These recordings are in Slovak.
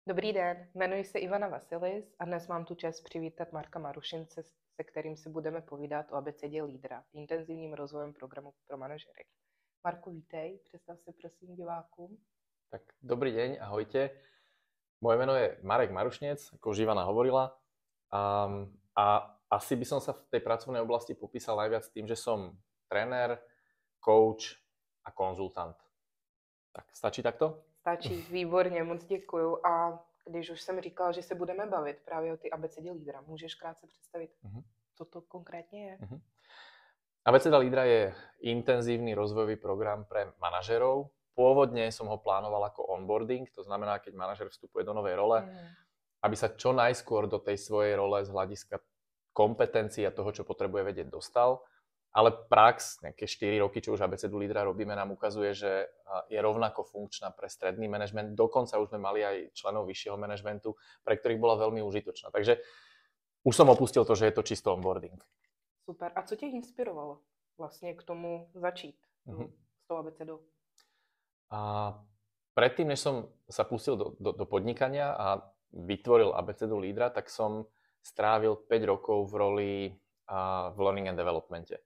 Dobrý den, jmenuji se Ivana Vasilis a dnes mám tu čest přivítat Marka Marušince, se kterým si budeme povídat o abecedě lídra, intenzivním rozvojem programu pro manažery. Marku, vítej, představ si prosím divákům. Tak dobrý deň, ahojte. Moje meno je Marek Marušnec, ako už Ivana hovorila. A asi by som sa v tej pracovnej oblasti popísal najviac tým, že som tréner, coach a konzultant. Tak stačí takto? Stačí, výborně, moc děkuju. A když už jsem říkala, že se budeme bavit právě o ty abecedě lídra, můžeš krátce představit, co to konkrétně je? Abeceda lídra je intenzívny rozvojový program pre manažerov. Pôvodne som ho plánoval ako onboarding, to znamená, keď manažer vstupuje do novej role, aby sa čo najskôr do tej svojej role z hľadiska kompetencií a toho, čo potrebuje vedieť, dostal. Ale prax, nejaké 4 roky, čo už abecedu lídra robíme, nám ukazuje, že je rovnako funkčná pre stredný manažment. Dokonca už sme mali aj členov vyššieho manažmentu, pre ktorých bola veľmi užitočná. Takže už som opustil to, že je to čisto onboarding. Super. A co tě inspirovalo vlastně k tomu začít s tou abecedou? A predtým, než som sa pustil do podnikania a vytvoril abecedu lídra, tak som strávil 5 rokov v roli v learning and developmente.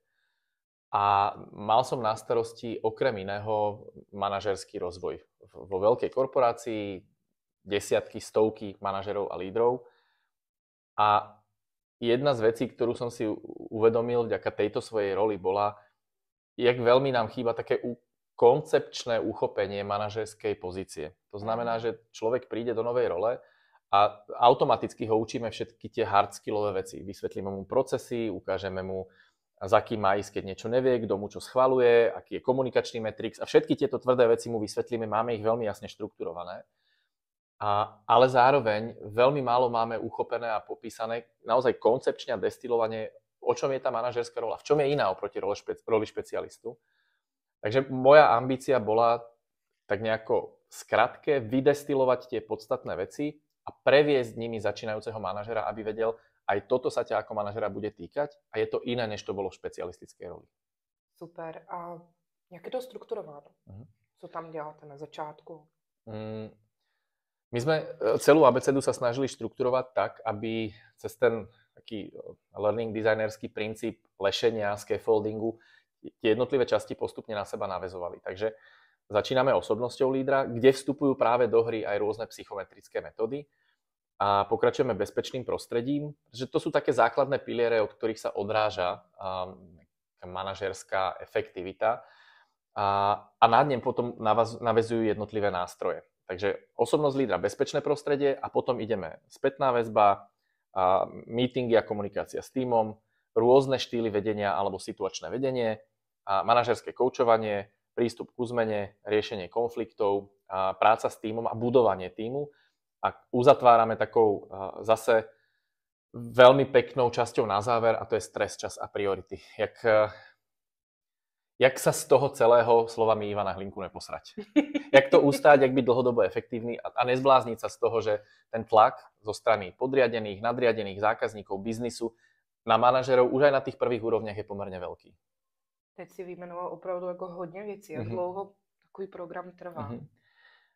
A mal som na starosti okrem iného manažerský rozvoj. Vo veľkej korporácii desiatky, stovky manažerov a lídrov. A jedna z vecí, ktorú som si uvedomil vďaka tejto svojej roli, bola, jak veľmi nám chýba také koncepčné uchopenie manažerskej pozície. To znamená, že človek príde do novej role a automaticky ho učíme všetky tie hard skillové veci. Vysvetlíme mu procesy, ukážeme mu, za kým má ísť, keď niečo nevie, kto mu čo schvaľuje, aký je komunikačný matrix a všetky tieto tvrdé veci mu vysvetlíme, máme ich veľmi jasne štrukturované. Ale zároveň veľmi málo máme uchopené a popísané naozaj koncepčne a destilovanie, o čom je tá manažerská rola, v čom je iná oproti roli špecialistu. Takže moja ambícia bola tak nejako skratke vydestilovať tie podstatné veci a previesť nimi začínajúceho manažera, aby vedel, aj toto sa ťa ako manažera bude týkať a je to iné, než to bolo v špecialistickej roli. Super. A jak je to strukturováno? Co tam děláte na začátku? My sme celú abecedu sa snažili štrukturovať tak, aby cez ten taký learning designerský princíp lešenia, scaffoldingu tie jednotlivé časti postupne na seba naväzovali. Takže začíname osobnosťou lídra, kde vstupujú práve do hry aj rôzne psychometrické metódy a pokračujeme bezpečným prostredím, že to sú také základné piliere, od ktorých sa odráža manažerská efektivita a nad ním potom naväzujú jednotlivé nástroje. Takže osobnosť lídra, bezpečné prostredie a potom ideme spätná väzba, meetingy a komunikácia s tímom, rôzne štýly vedenia alebo situačné vedenie, a manažerské koučovanie, prístup k zmene, riešenie konfliktov, práca s tímom a budovanie tímu. A uzatvárame takou zase veľmi peknou časťou na záver a to je stres, čas a priority. Jak sa z toho celého slovami Ivana Hlinku neposrať? Jak to ustáť, jak byť dlhodobo efektívny a nezblázniť sa z toho, že ten tlak zo strany podriadených, nadriadených, zákazníkov, biznisu na manažerov už aj na tých prvých úrovniach je pomerne veľký. Teď si vyjmenoval opravdu jako hodně věcí. Jak dlouho takový program trvá?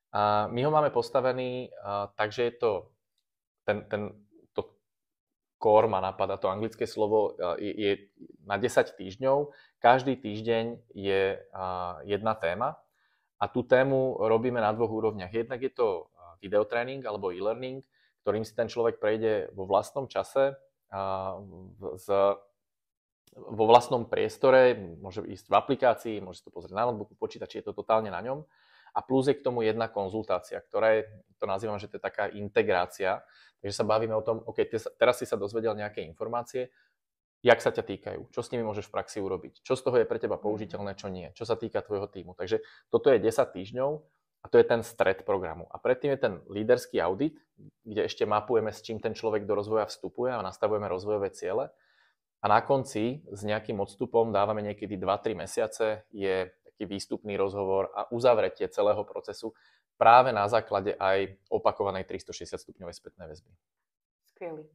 A my ho máme postavený tak, že je to to core ma napadá, to anglické slovo je na 10 týždňov. Každý týždeň je jedna téma a tú tému robíme na 2 úrovniach. Jednak je to videotréning alebo e-learning, ktorým si ten človek prejde vo vlastnom čase, vo vlastnom priestore, môže ísť v aplikácii, môže si to pozrieť na notebooku, počítači, je to totálne na ňom. A plus je k tomu jedna konzultácia, ktorá je, to nazývam, že to je taká integrácia. Takže sa bavíme o tom, OK, teraz si sa dozvedel nejaké informácie, jak sa ťa týkajú, čo s nimi môžeš v praxi urobiť, čo z toho je pre teba použiteľné, čo nie, čo sa týka tvojho tímu. Takže toto je 10 týždňov a to je ten stred programu. A predtým je ten líderský audit, kde ešte mapujeme, s čím ten človek do rozvoja vstupuje a nastavujeme rozvojové ciele. A na konci s nejakým odstupom dávame niekedy 2-3 mesiace, je taký výstupný rozhovor a uzavretie celého procesu práve na základe aj opakovanej 360 stupňovej spätnej väzby. Skvělý.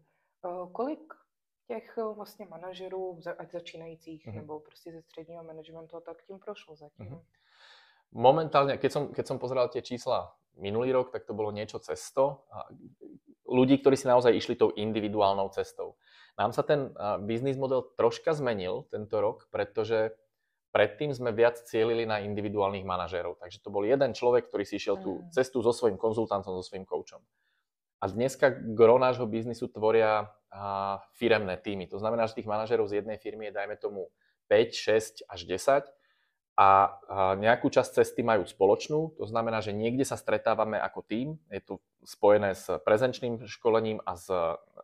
Kolik těch vlastně manažerů, ať začínajících, nebo prostě ze středního managementu, tak tím prošlo zatím? Momentálne, keď som pozeral tie čísla minulý rok, tak to bolo niečo cez 100 ľudí, ktorí si naozaj išli tou individuálnou cestou. Nám sa ten biznis model troška zmenil tento rok, pretože predtým sme viac cielili na individuálnych manažérov. Takže to bol jeden človek, ktorý si išiel tú cestu so svojím konzultantom, so svojím koučom. A dneska gro nášho biznisu tvoria firemné týmy. To znamená, že tých manažérov z jednej firmy je, dajme tomu, 5, 6 až 10 a nejakú časť cesty majú spoločnú. To znamená, že niekde sa stretávame ako tím. Je to spojené s prezenčným školením a s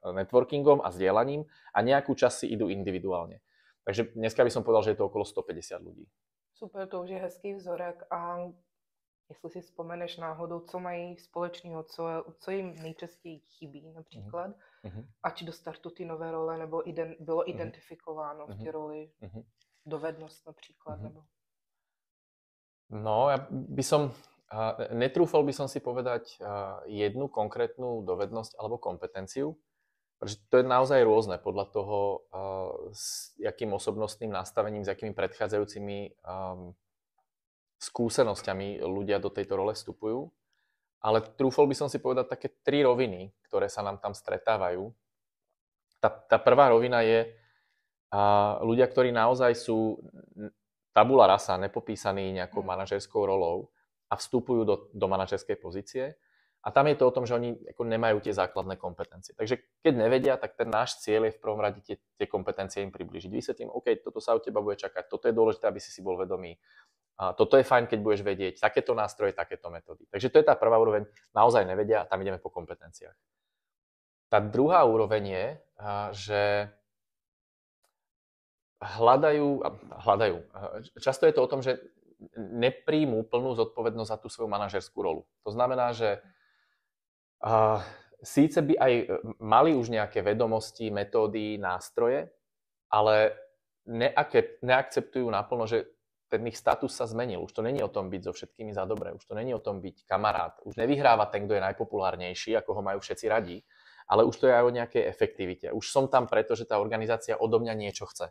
networkingom a sdielaním a nejakú časť si idú individuálne. Takže dneska by som povedal, že je to okolo 150 ľudí. Super, to už je hezký vzorek a jestli si vzpomeneš náhodou, co mají společného, co jim nejčastěji chybí například, ať do startu ty nové role, nebo bylo identifikováno v té roli dovednost například, nebo... No, ja by som, netrúfal by som si povedať jednu konkrétnu dovednosť alebo kompetenciu, pretože to je naozaj rôzne podľa toho, s jakým osobnostným nastavením, s jakými predchádzajúcimi skúsenosťami ľudia do tejto role vstupujú. Ale trúfol by som si povedať také 3 roviny, ktoré sa nám tam stretávajú. Tá prvá rovina je ľudia, ktorí naozaj sú tabula rasa, nepopísaný nejakou manažerskou rolou a vstupujú do manažerskej pozície. A tam je to o tom, že oni ako nemajú tie základné kompetencie. Takže keď nevedia, tak ten náš cieľ je v prvom rade tie kompetencie im priblížiť. Vysvetlím, OK, toto sa od teba bude čakať, toto je dôležité, aby si bol vedomý. A toto je fajn, keď budeš vedieť takéto nástroje, takéto metódy. Takže to je tá prvá úroveň, naozaj nevedia a tam ideme po kompetenciách. Tá druhá úroveň je, že hľadajú. Často je to o tom, že nepríjmú plnú zodpovednosť za tú svoju manažerskú rolu. To znamená, že síce by aj mali už nejaké vedomosti, metódy, nástroje, ale neakceptujú naplno, že ten ich status sa zmenil. Už to není o tom byť so všetkými za dobré, už to není o tom byť kamarát, už nevyhráva ten, kto je najpopulárnejší, ako ho majú všetci radi, ale už to je aj o nejakej efektivite. Už som tam preto, že tá organizácia odo mňa niečo chce.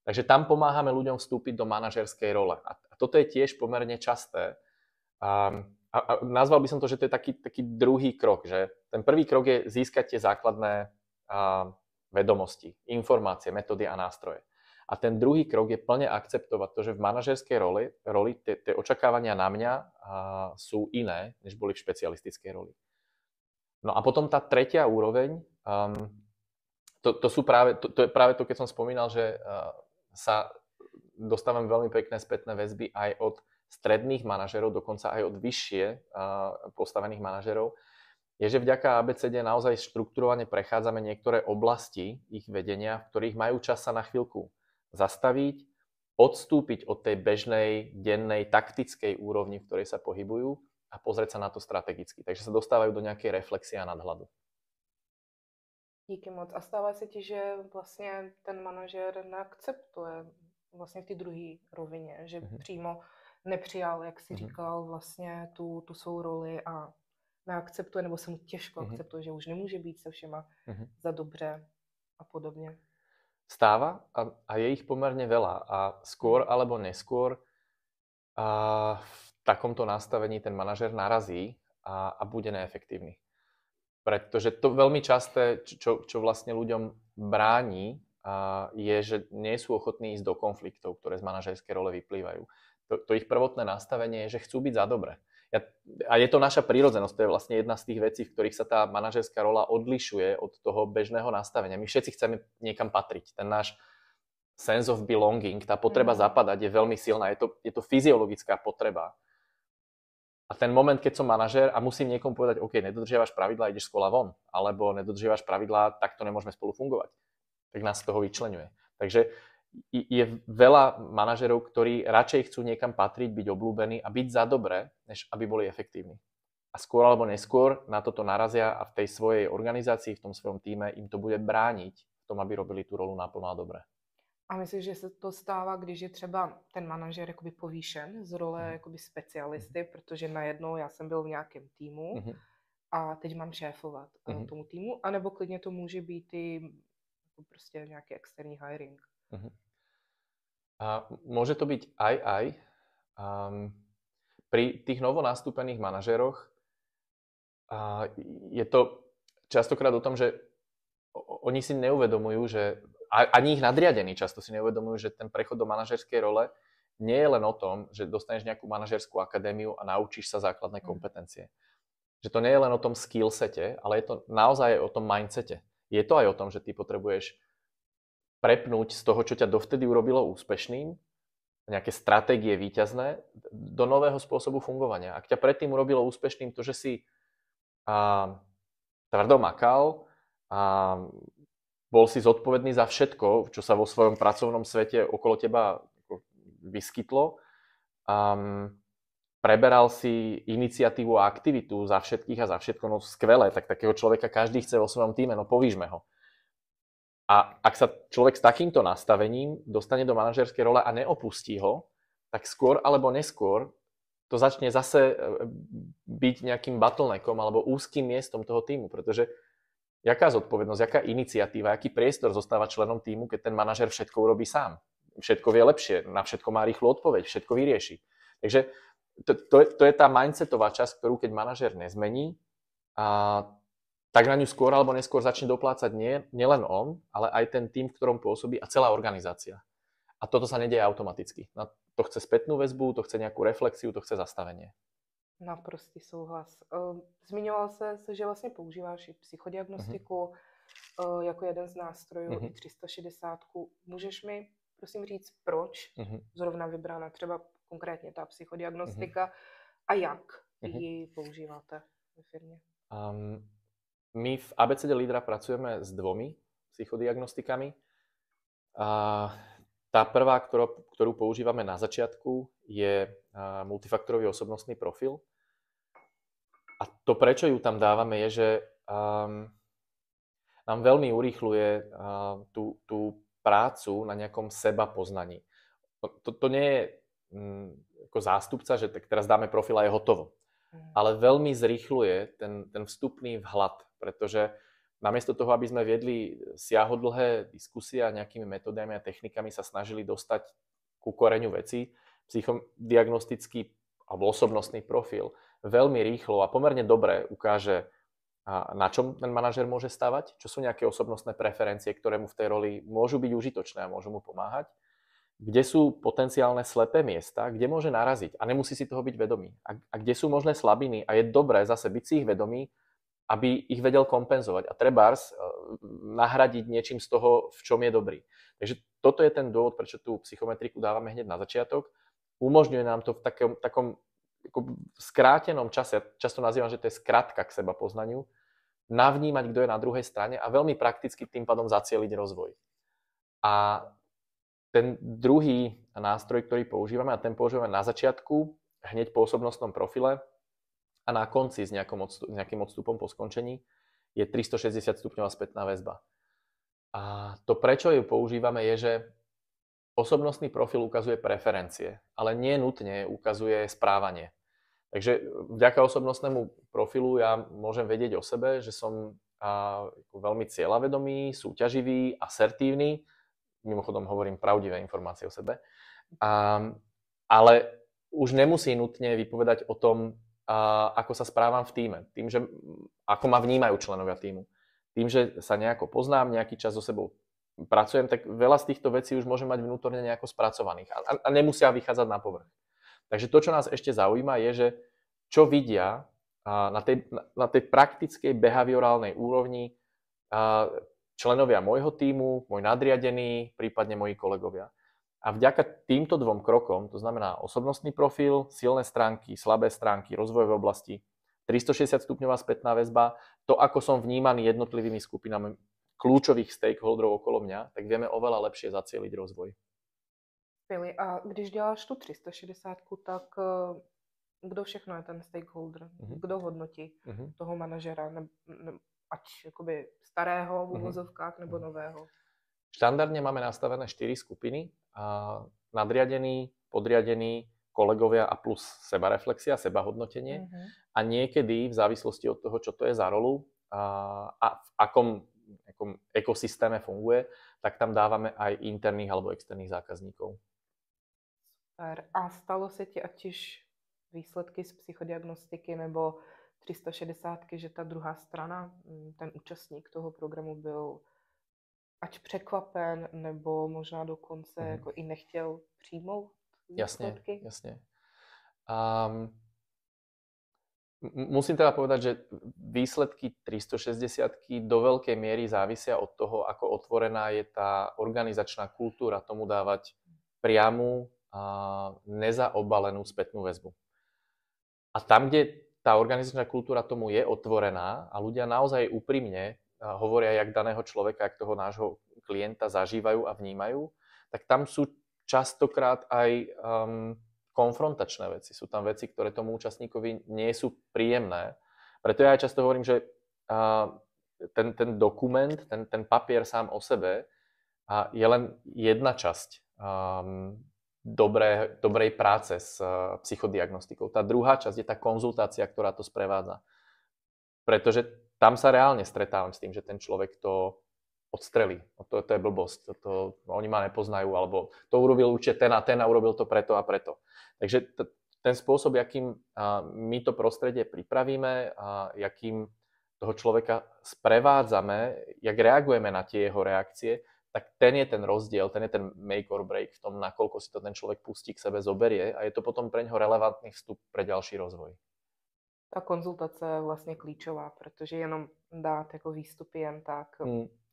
Takže tam pomáhame ľuďom vstúpiť do manažerskej role. A toto je tiež pomerne časté. A nazval by som to, že to je taký druhý krok. Že ten prvý krok je získať tie základné vedomosti, informácie, metódy a nástroje. A ten druhý krok je plne akceptovať to, že v manažerskej roli tie očakávania na mňa sú iné, než boli v špecialistickej roli. No a potom tá tretia úroveň, to je práve to, keď som spomínal, že sa dostávam veľmi pekné spätné väzby aj od stredných manažerov, dokonca aj od vyššie postavených manažerov, je, že vďaka ABCD naozaj štruktúrovane prechádzame niektoré oblasti ich vedenia, v ktorých majú čas sa na chvíľku zastaviť, odstúpiť od tej bežnej, dennej, taktickej úrovni, v ktorej sa pohybujú a pozrieť sa na to strategicky. Takže sa dostávajú do nejakej reflexie a nadhľadu. Díky moc. A stává se ti, že vlastně ten manažer neakceptuje vlastně v té druhé rovině, že přímo nepřijal, jak jsi říkal, vlastně tu svou roli a neakceptuje, nebo se mu těžko akceptuje, že už nemůže být se všema za dobře a podobně. Stáva a je ich pomerne veľa a skôr alebo neskôr v takomto nastavení ten manažer narazí a bude neefektívny. Pretože to veľmi časté, čo vlastne ľuďom bráni, je, že nie sú ochotní ísť do konfliktov, ktoré z manažerskej role vyplývajú. To ich prvotné nastavenie je, že chcú byť za dobre. A je to naša prírodzenosť, to je vlastne jedna z tých vecí, v ktorých sa tá manažerská rola odlišuje od toho bežného nastavenia. My všetci chceme niekam patriť. Ten náš sense of belonging, tá potreba zapadať je veľmi silná. Je to fyziologická potreba. A ten moment, keď som manažér a musím niekomu povedať, OK, nedodržiavaš pravidlá, ideš z kola von, alebo nedodržiavaš pravidlá, takto nemôžeme spolu fungovať, tak nás z toho vyčleňuje. Takže je veľa manažerov, ktorí radšej chcú niekam patriť, byť obľúbení a byť za dobré, než aby boli efektívni. A skôr alebo neskôr na toto narazia a v tej svojej organizácii, v tom svojom týme im to bude brániť v tom, aby robili tú rolu naplno a dobre. A myslíš, že se to stává, když je třeba ten manažer jakoby povýšen z role jakoby specialisty, protože najednou já jsem byl v nějakém týmu a teď mám šéfovat tomu týmu, anebo klidně to může být i prostě nějaký externí hiring. A môže to byť aj. pri tých novonastúpených manažéroch je to častokrát o tom, že oni si neuvedomujú, že ani ich nadriadení často si neuvedomujú, že ten prechod do manažerskej role nie je len o tom, že dostaneš nejakú manažerskú akadémiu a naučíš sa základné kompetencie. Že to nie je len o tom skillsete, ale je to naozaj o tom mindsete. Je to aj o tom, že ty potrebuješ prepnúť z toho, čo ťa dovtedy urobilo úspešným, nejaké stratégie víťazné, do nového spôsobu fungovania. Ak ťa predtým urobilo úspešným to, že si tvrdo makal a bol si zodpovedný za všetko, čo sa vo svojom pracovnom svete okolo teba vyskytlo, preberal si iniciatívu a aktivitu za všetkých a za všetko, no skvelé, tak takého človeka každý chce vo svojom týme, no povýšme ho. A ak sa človek s takýmto nastavením dostane do manažerskej role a neopustí ho, tak skôr alebo neskôr to začne zase byť nejakým bottleneckom alebo úzkým miestom toho týmu, pretože jaká zodpovednosť, jaká iniciatíva, aký priestor zostáva členom týmu, keď ten manažer všetko urobí sám. Všetko vie lepšie, na všetko má rýchlu odpoveď, všetko vyrieši. Takže to je tá mindsetová časť, ktorú keď manažer nezmení, tak na ňu skôr alebo neskôr začne doplácať nielen on, ale aj ten tým, v ktorom pôsobí a celá organizácia. A toto sa nedieje automaticky. To chce spätnú väzbu, to chce nejakú reflexiu, to chce zastavenie. Naprostý souhlas. Zmiňoval se, že vlastně používáš i psychodiagnostiku jako jeden z nástrojů, i 360. Můžeš mi prosím říct, proč zrovna vybrána třeba konkrétně ta psychodiagnostika a jak ji používáte ve firmě? My v ABCD Lídra pracujeme s 2 psychodiagnostikami. Tá prvá, ktorú používame na začiatku, je multifaktorový osobnostný profil. A to, prečo ju tam dávame, je, že nám veľmi urýchľuje tú prácu na nejakom seba poznaní. To nie je ako zástupca, že tak teraz dáme profil a je hotovo. Ale veľmi zrýchľuje ten vstupný vhľad, pretože namiesto toho, aby sme viedli siahodlhé diskusie a nejakými metodami a technikami sa snažili dostať ku koreňu veci, psychodiagnostický alebo osobnostný profil veľmi rýchlo a pomerne dobre ukáže, na čom ten manažer môže stavať, čo sú nejaké osobnostné preferencie, ktoré mu v tej roli môžu byť užitočné a môžu mu pomáhať, kde sú potenciálne slepé miesta, kde môže naraziť a nemusí si toho byť vedomý. A kde sú možné slabiny a je dobré zase byť si ich vedomý, aby ich vedel kompenzovať a trebárs nahradiť niečím z toho, v čom je dobrý. Takže toto je ten dôvod, prečo tú psychometriku dávame hneď na začiatok. Umožňuje nám to v takom skrátenom čase, často nazývam, že to je skratka k seba poznaniu, navnímať, kto je na druhej strane a veľmi prakticky tým pádom zacieliť rozvoj. A ten druhý nástroj, ktorý používame, a ten používame na začiatku, hneď po osobnostnom profile a na konci s nejakým odstupom po skončení, je 360 stupňová spätná väzba. A to, prečo ju používame, je, že osobnostný profil ukazuje preferencie, ale nie nutne ukazuje správanie. Takže vďaka osobnostnému profilu ja môžem vedieť o sebe, že som veľmi cieľavedomý, súťaživý, asertívny. Mimochodom hovorím pravdivé informácie o sebe. Ale už nemusí nutne vypovedať o tom, ako sa správam v tíme. Tým, že ako ma vnímajú členovia tímu. Tým, že sa nejako poznám, nejaký čas so sebou pracujem, tak veľa z týchto vecí už môžem mať vnútorne nejako spracovaných a nemusia vychádzať na povrch. Takže to, čo nás ešte zaujíma, je, že čo vidia na tej praktickej behaviorálnej úrovni členovia môjho tímu, môj nadriadený, prípadne moji kolegovia. A vďaka týmto 2 krokom, to znamená osobnostný profil, silné stránky, slabé stránky, rozvojové oblasti, 360 stupňová spätná väzba, to, ako som vnímaný jednotlivými skupinami kľúčových stakeholderov okolo mňa, tak vieme oveľa lepšie zacieliť rozvoj. Skvělý. A když děláš tu 360, tak kdo všechno je ten stakeholder? Kdo hodnotí toho manažera? Ať jakoby starého v uvozovkách nebo nového? Štandardne máme nastavené 4 skupiny. Nadriadený, podriadený, kolegovia a plus sebareflexia, sebahodnotenie. A niekedy, v závislosti od toho, čo to je za rolu a v akom ekosystéme funguje, tak tam dávame aj interných alebo externých zákazníkov. Super. A stalo se ti, ať už výsledky z psychodiagnostiky nebo 360, že ta druhá strana, ten účastník toho programu byl ať překvapen, nebo možná dokonce jako i nechtěl přijmout výsledky? Jasne. Musím teda povedať, že výsledky 360 do veľkej miery závisia od toho, ako otvorená je tá organizačná kultúra tomu dávať priamu a nezaobalenú spätnú väzbu. A tam, kde tá organizačná kultúra tomu je otvorená a ľudia naozaj úprimne hovoria, jak daného človeka, jak toho nášho klienta zažívajú a vnímajú, tak tam sú častokrát aj konfrontačné veci. Sú tam veci, ktoré tomu účastníkovi nie sú príjemné. Preto ja aj často hovorím, že ten dokument, ten papier sám o sebe je len jedna časť dobrej práce s psychodiagnostikou. Tá druhá časť je tá konzultácia, ktorá to sprevádza. Pretože tam sa reálne stretávam s tým, že ten človek to odstrelí. To je blbosť. Oni ma nepoznajú, alebo to urobil určite ten a urobil to preto a preto. Takže ten spôsob, jakým my to prostredie pripravíme, jakým toho človeka sprevádzame, jak reagujeme na tie jeho reakcie, tak ten je ten rozdiel, ten je ten make or break v tom, nakoľko si to ten človek pustí k sebe, zoberie a je to potom pre ňoho relevantný vstup pre ďalší rozvoj. Ta konzultace je vlastně klíčová, protože jenom dát jako výstupy jen tak,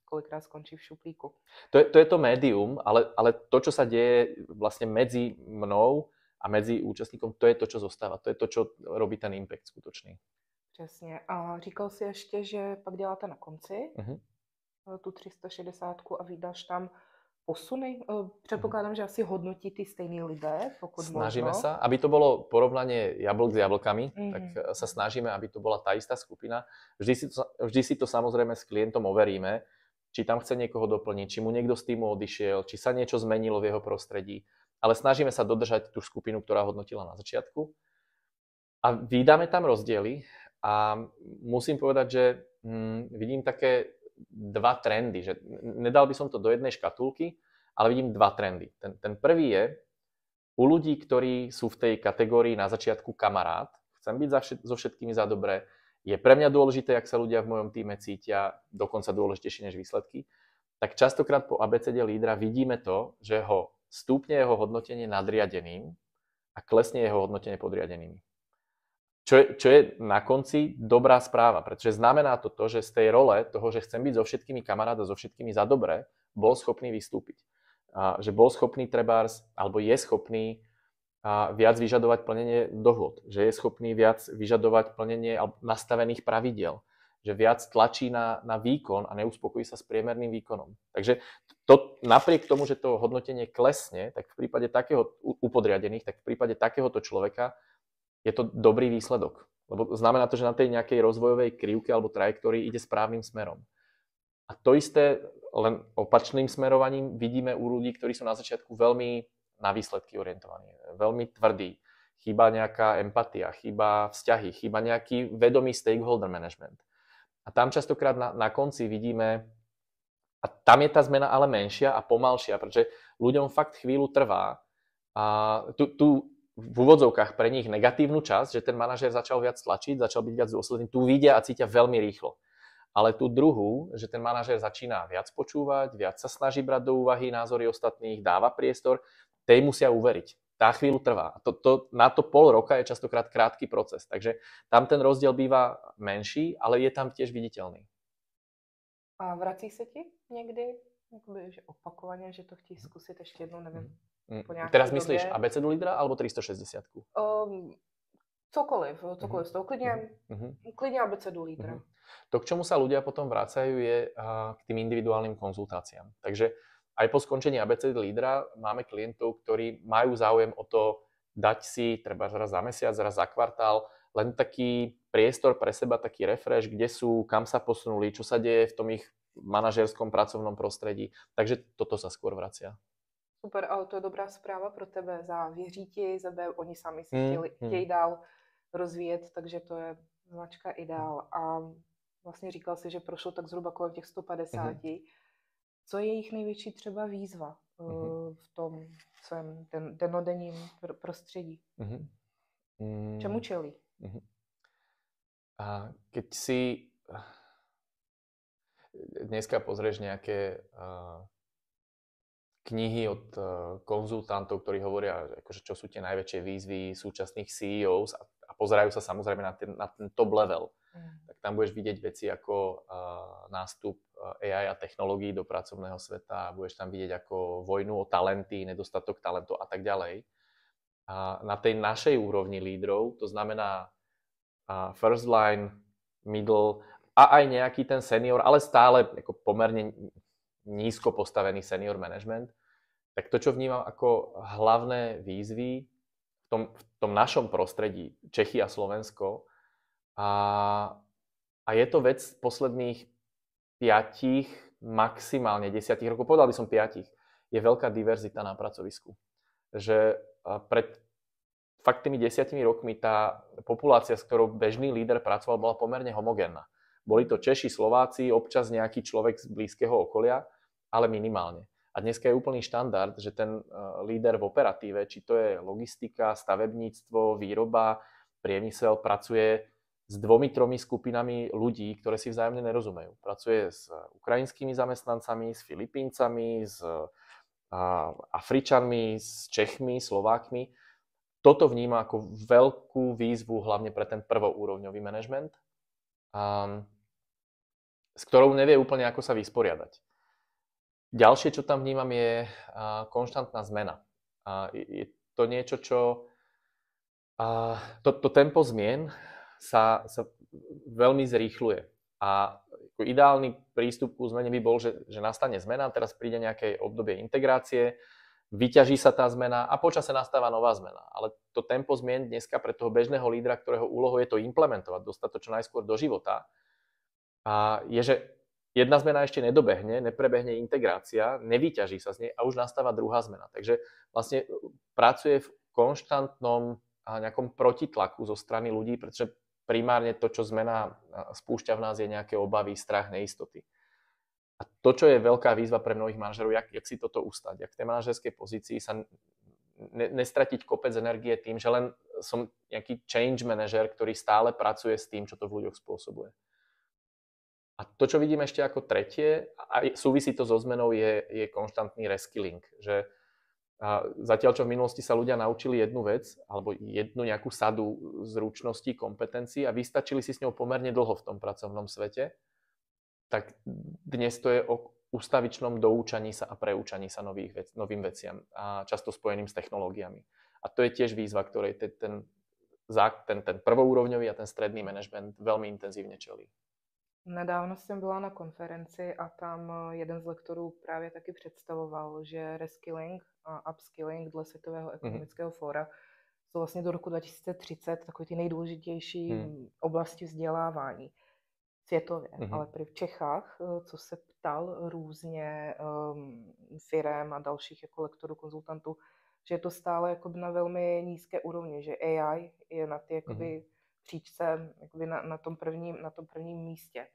kolikrát skončí v šuplíku. To je to médium, ale to, čo sa deje vlastne medzi mnou a medzi účastníkom, to je to, čo zostáva. To je to, čo robí ten impact skutočný. Přesně. A říkal si ještě, že pak děláte na konci tu 360 a vydáš tam posuny. Předpokládám, že asi hodnotí ty stejný lidé, pokud Snažíme možno. sa, aby to bolo porovnanie jablk s jablkami, tak sa snažíme, aby to bola tá istá skupina. Vždy si to samozrejme s klientom overíme, či tam chce niekoho doplniť, či mu niekto z týmu odišiel, či sa niečo zmenilo v jeho prostredí. Ale snažíme sa dodržať tú skupinu, ktorá hodnotila na začiatku. A vydáme tam rozdiely a musím povedať, že vidím také dva trendy, že nedal by som to do jednej škatulky, ale vidím dva trendy. Ten prvý je u ľudí, ktorí sú v tej kategórii na začiatku kamarát, chcem byť so všetkými za dobré, je pre mňa dôležité, jak sa ľudia v mojom týme cítia, dokonca dôležitejšie než výsledky, tak častokrát po ABCD lídra vidíme to, že ho stúpne jeho hodnotenie nadriadeným a klesne jeho hodnotenie podriadenými. Čo je na konci dobrá správa, pretože znamená to, že z tej role toho, že chcem byť so všetkými kamarát a so všetkými za dobré, bol schopný vystúpiť. Že bol schopný trebárs, alebo je schopný viac vyžadovať plnenie dohôd, že je schopný viac vyžadovať plnenie nastavených pravidiel, že viac tlačí na výkon a neuspokojí sa s priemerným výkonom. Takže napriek tomu, že to hodnotenie klesne, tak v prípade takého u podriadených, tak v prípade takéhoto človeka je to dobrý výsledok. Lebo znamená to, že na tej nejakej rozvojovej krivke alebo trajektórii ide správnym smerom. A to isté len opačným smerovaním vidíme u ľudí, ktorí sú na začiatku veľmi na výsledky orientovaní, veľmi tvrdí. Chýba nejaká empatia, chýba vzťahy, chýba nejaký vedomý stakeholder management. A tam častokrát na konci vidíme, a tam je tá zmena ale menšia a pomalšia, pretože ľuďom fakt chvíľu trvá. A tu v úvodzovkách pre nich negatívnu časť, že ten manažér začal viac tlačiť, začal byť viac dôsledný, tu vidia a cítia veľmi rýchlo. Ale tú druhú, že ten manažér začína viac počúvať, viac sa snaží brať do úvahy názory ostatných, dáva priestor, tej musia uveriť. Tá chvíľu trvá. Na to pol roka je častokrát krátky proces. Takže tam ten rozdiel býva menší, ale je tam tiež viditeľný. A vrací se ti někdy, že opakovaně, že to chtějí zkusit ještě jednou, nevím. Teraz myslíš ABCD lídra alebo 360? Cokoliv z toho, klidne ABCD lídra. To, k čomu sa ľudia potom vracajú, je k tým individuálnym konzultáciám. Takže aj po skončení ABCD lídra máme klientov, ktorí majú záujem o to dať si treba raz za mesiac, raz za kvartál, len taký priestor pre seba, taký refresh, kde sú, kam sa posunuli, čo sa deje v tom ich manažerskom pracovnom prostredí. Takže toto sa skôr vracia. Super, ale to je dobrá zpráva pro tebe. Věří ti, oni sami si chtějí dál rozvíjet, takže to je značka ideál. A vlastně říkal si, že prošlo tak zhruba kolem těch 150. Co je jejich největší třeba výzva v tom svém denodenním prostředí? Čemu čelí? A keď si dneska pozrieš nejaké knihy od konzultantov, ktorí hovoria, akože čo sú tie najväčšie výzvy súčasných CEOs a pozerajú sa samozrejme na ten top level, tak tam budeš vidieť veci ako nástup AI a technológií do pracovného sveta, budeš tam vidieť ako vojnu o talenty, nedostatok talentov a tak ďalej. A na tej našej úrovni lídrov, to znamená first line, middle a aj nejaký ten senior, ale stále ako pomerne nízko postavený senior management, tak to, čo vnímam ako hlavné výzvy v tom našom prostredí, Čechy a Slovensko, a je to vec posledných 5, maximálne 10 rokov, povedal by som 5, je veľká diverzita na pracovisku. Že pred fakt tými 10 rokmi tá populácia, s ktorou bežný líder pracoval, bola pomerne homogénna. Boli to Češi, Slováci, občas nejaký človek z blízkeho okolia, ale minimálne. A dneska je úplný štandard, že ten líder v operatíve, či to je logistika, stavebníctvo, výroba, priemysel, pracuje s 2-3 skupinami ľudí, ktoré si vzájomne nerozumejú. Pracuje s ukrajinskými zamestnancami, s Filipíncami, s Afričanmi, s Čechmi, Slovákmi. Toto vníma ako veľkú výzvu, hlavne pre ten prvoúrovňový manažment, s ktorou nevie úplne, ako sa vysporiadať. Ďalšie, čo tam vnímam, je konštantná zmena. Je to niečo, čo... To tempo zmien sa veľmi zrýchľuje. A ideálny prístup ku zmene by bol, že nastane zmena, teraz príde nejaké obdobie integrácie, vyťaží sa tá zmena a počase nastáva nová zmena. Ale to tempo zmien dneska pre toho bežného lídra, ktorého úlohou je to implementovať, dostať to čo najskôr do života, je, že jedna zmena ešte nedobehne, neprebehne integrácia, nevyťaží sa z nej a už nastáva druhá zmena. Takže vlastne pracuje v konštantnom nejakom protitlaku zo strany ľudí, pretože primárne to, čo zmena spúšťa v nás, je nejaké obavy, strach, neistoty. A to, čo je veľká výzva pre mnohých manažerov, jak si toto ustať, jak v tej manažerskej pozícii sa nestratiť kopec energie tým, že len som nejaký change manažer, ktorý stále pracuje s tým, čo to v ľuďoch spôsobuje. A to, čo vidím ešte ako tretie, a súvisí to so zmenou, je konštantný reskilling. Že zatiaľ, čo v minulosti sa ľudia naučili jednu vec, alebo jednu nejakú sadu zručností, kompetencií a vystačili si s ňou pomerne dlho v tom pracovnom svete, tak dnes to je o ustavičnom doučaní sa a preučaní sa novým veciam, a často spojeným s technológiami. A to je tiež výzva, ktorej ten prvoúrovňový a ten stredný manažment veľmi intenzívne čelí. Nedávno jsem byla na konferenci a tam jeden z lektorů právě taky představoval, že reskilling a upskilling dle Světového ekonomického fóra jsou vlastně do roku 2030 takové ty nejdůležitější oblasti vzdělávání světově. Ale v Čechách, co se ptal různě firem a dalších jako lektorů, konzultantů, že je to stále jakoby na velmi nízké úrovni, že AI je na ty jakoby příčce jakoby na tom prvním místě.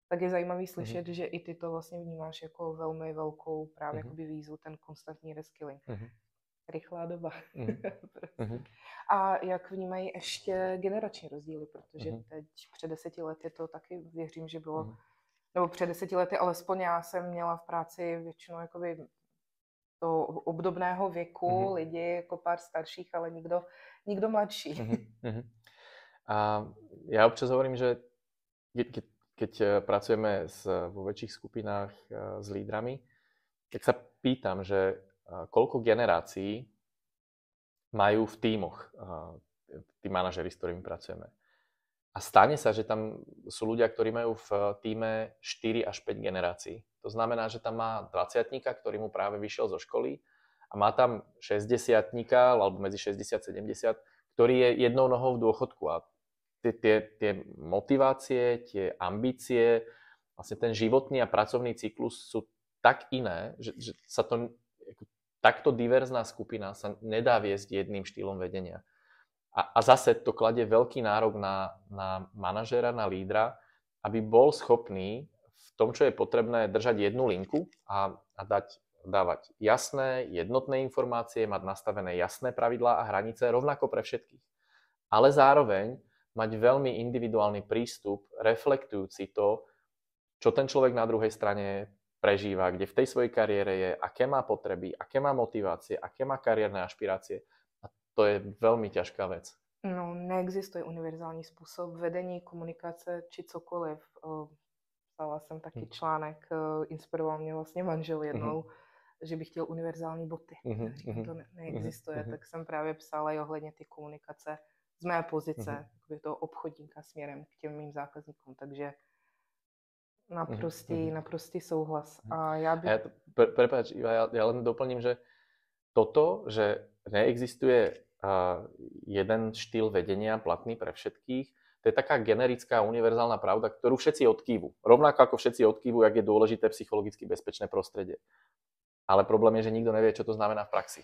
Tak je zajímavý slyšet, že i ty to vlastně vnímáš jako velmi velkou právě jakoby výzvu, ten konstantní reskilling. Rychlá doba. A jak vnímají ještě generační rozdíly, protože teď před 10 lety to taky věřím, že bylo, nebo před 10 lety alespoň já jsem měla v práci většinou jakoby to obdobného věku, lidi jako pár starších, ale nikdo mladší. A ja občas hovorím, že keď pracujeme vo väčších skupinách s lídrami, tak sa pýtam, že koľko generácií majú v tímoch tí manažeri, s ktorými pracujeme. A stane sa, že tam sú ľudia, ktorí majú v tíme 4 až 5 generácií. To znamená, že tam má 20-tníka, ktorý mu práve vyšiel zo školy, a má tam 60-tníka, alebo medzi 60 a 70, ktorý je jednou nohou v dôchodku. A tie motivácie, tie ambície, vlastne ten životný a pracovný cyklus sú tak iné, že sa to, takto diverzná skupina sa nedá viesť jedným štýlom vedenia. A zase to kladie veľký nárok na manažéra, na lídra, aby bol schopný v tom, čo je potrebné, držať jednu linku a dávať jasné, jednotné informácie, mať nastavené jasné pravidlá a hranice rovnako pre všetkých. ale zároveň mať veľmi individuálny prístup, reflektujúci to, čo ten človek na druhej strane prežíva, kde v tej svojej kariére je, aké má potreby, aké má motivácie, aké má kariérne ašpirácie. A to je veľmi ťažká vec. No, neexistuje univerzální způsob vedení, komunikace či cokoliv. Psala jsem taky článek, inspiroval mě vlastně manžel jednou, že bych chtěl univerzální boty. Říkám, to neexistuje, tak jsem právě psala i ohledně ty komunikace z mé pozice, toho obchodníka směrem k těm mým zákazníkům, takže naprostý souhlas. A já bych... Prepáč, ja len doplním, že toto, že neexistuje jeden štýl vedenia platný pre všetkých, to je taká generická univerzálna pravda, ktorú všetci odkývu. Rovnako ako všetci odkývu, jak je dôležité psychologicky bezpečné prostredie. Ale problém je, že nikto nevie, čo to znamená v praxi.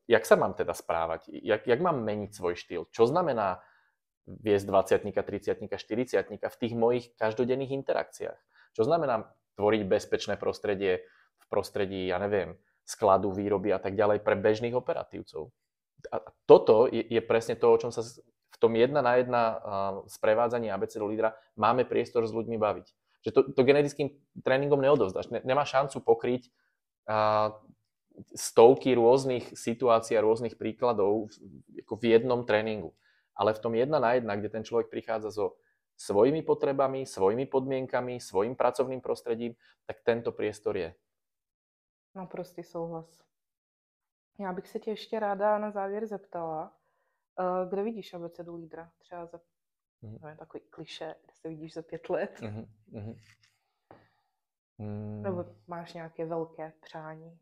Jak sa mám teda správať? Jak mám meniť svoj štýl? Čo znamená viesť 20-tníka, 30-tníka, 40-tníka v tých mojich každodenných interakciách? Čo znamená tvoriť bezpečné prostredie v prostredí, ja neviem, skladu, výroby a tak ďalej pre bežných operatívcov? A toto je presne to, o čom sa v tom 1 na 1 sprevádzaní abecedu lídra máme priestor s ľuďmi baviť. Že to genetickým tréningom neodovzdáš. Nemá šancu pokryť stovky rôznych situácií a rôznych príkladov ako v jednom tréningu. Ale v tom 1 na 1, kde ten človek prichádza so svojimi potrebami, svojimi podmienkami, svojim pracovným prostredím, tak tento priestor je. Naprostý souhlas. Já bych se tě ještě ráda na závěr zeptala, kde vidíš abecedu lídra? Třeba za takový klišé, kde se vidíš za 5 let? Nebo máš nějaké velké přání?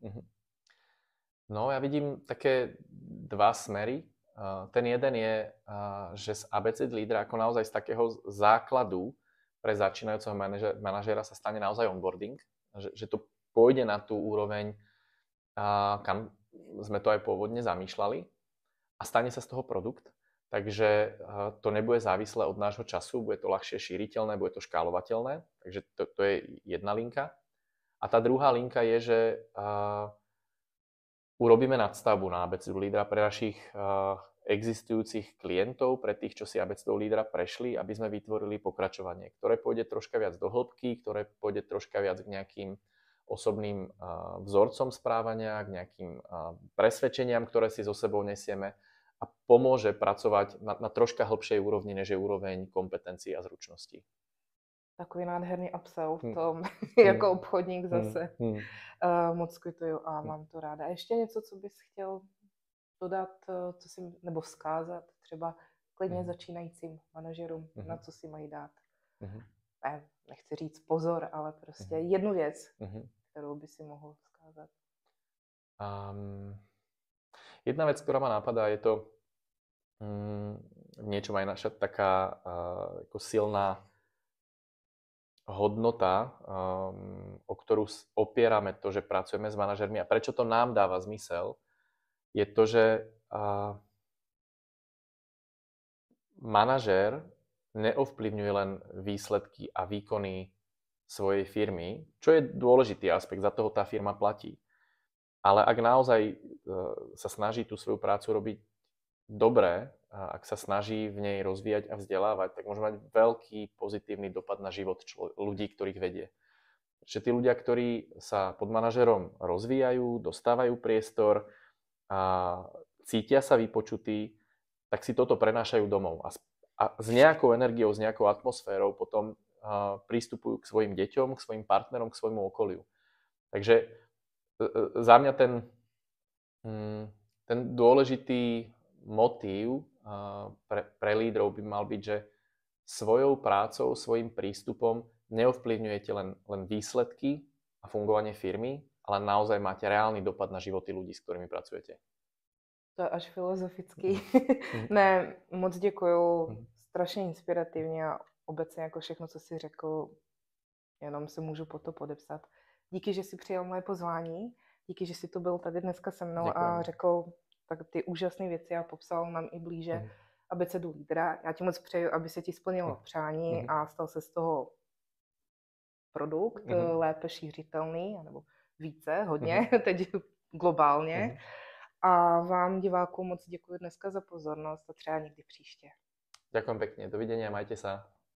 No, ja vidím také 2 smery. Ten jeden je, že z abecedy lídra ako naozaj z takého základu pre začínajúceho manažéra sa stane naozaj onboarding, že to pôjde na tú úroveň, kam sme to aj pôvodne zamýšľali a stane sa z toho produkt. Takže to nebude závislé od nášho času, bude to ľahšie šíriteľné, bude to škálovateľné, takže to je jedna linka. A tá druhá linka je, že urobíme nadstavbu na abecedu lídra pre našich existujúcich klientov, pre tých, čo si abecedou lídra prešli, aby sme vytvorili pokračovanie, ktoré pôjde troška viac do hĺbky, ktoré pôjde troška viac k nejakým osobným vzorcom správania, k nejakým presvedčeniam, ktoré si so sebou nesieme a pomôže pracovať na troška hĺbšej úrovni, než je úroveň kompetencií a zručností. Takový nádherný upsell v tom, jako obchodník zase. Moc kvituju a mám to ráda. A ještě něco, co bys chtěl dodat, nebo vzkázat třeba klidně začínajícím manažerům, na co si mají dát? Nechci říct pozor, ale prostě jednu věc, kterou by si mohl vzkázat. Jedna vec, ktorá ma napadá, je to niečo aj naša taká ako silná hodnota, o ktorú opierame to, že pracujeme s manažermi a prečo to nám dáva zmysel, je to, že manažér neovplyvňuje len výsledky a výkony svojej firmy, čo je dôležitý aspekt, za toho tá firma platí. Ale ak naozaj sa snaží tú svoju prácu robiť dobre, ak sa snaží v nej rozvíjať a vzdelávať, tak môže mať veľký pozitívny dopad na život ľudí, ktorých vedie. Že tí ľudia, ktorí sa pod manažerom rozvíjajú, dostávajú priestor a cítia sa vypočutí, tak si toto prenášajú domov. A s nejakou energiou, s nejakou atmosférou potom prístupujú k svojim deťom, k svojim partnerom, k svojmu okoliu. Takže za mňa ten dôležitý motív pre lídrov by mal byť, že svojou prácou, svojím prístupom neovplyvňujete len výsledky a fungovanie firmy, ale naozaj máte reálny dopad na životy ľudí, s ktorými pracujete. To je až filozofický. Ne, moc děkuju. Strašně inspirativně a obecně jako všechno, co jsi řekl, jenom se můžu po to podepsat. Díky, že jsi přijal moje pozvání, díky, že jsi tu byl tady dneska se mnou a řekl tak ty úžasné věci a popsal nám i blíže abecedu lídra. Já ti moc přeju, aby se ti splnilo přání a stal se z toho produkt lépe šířitelný, nebo více, hodně, teď globálně. A vám, divákům, moc děkuji dneska za pozornost a třeba někdy příště. Ďakujem pekne, dovidenia, majte sa.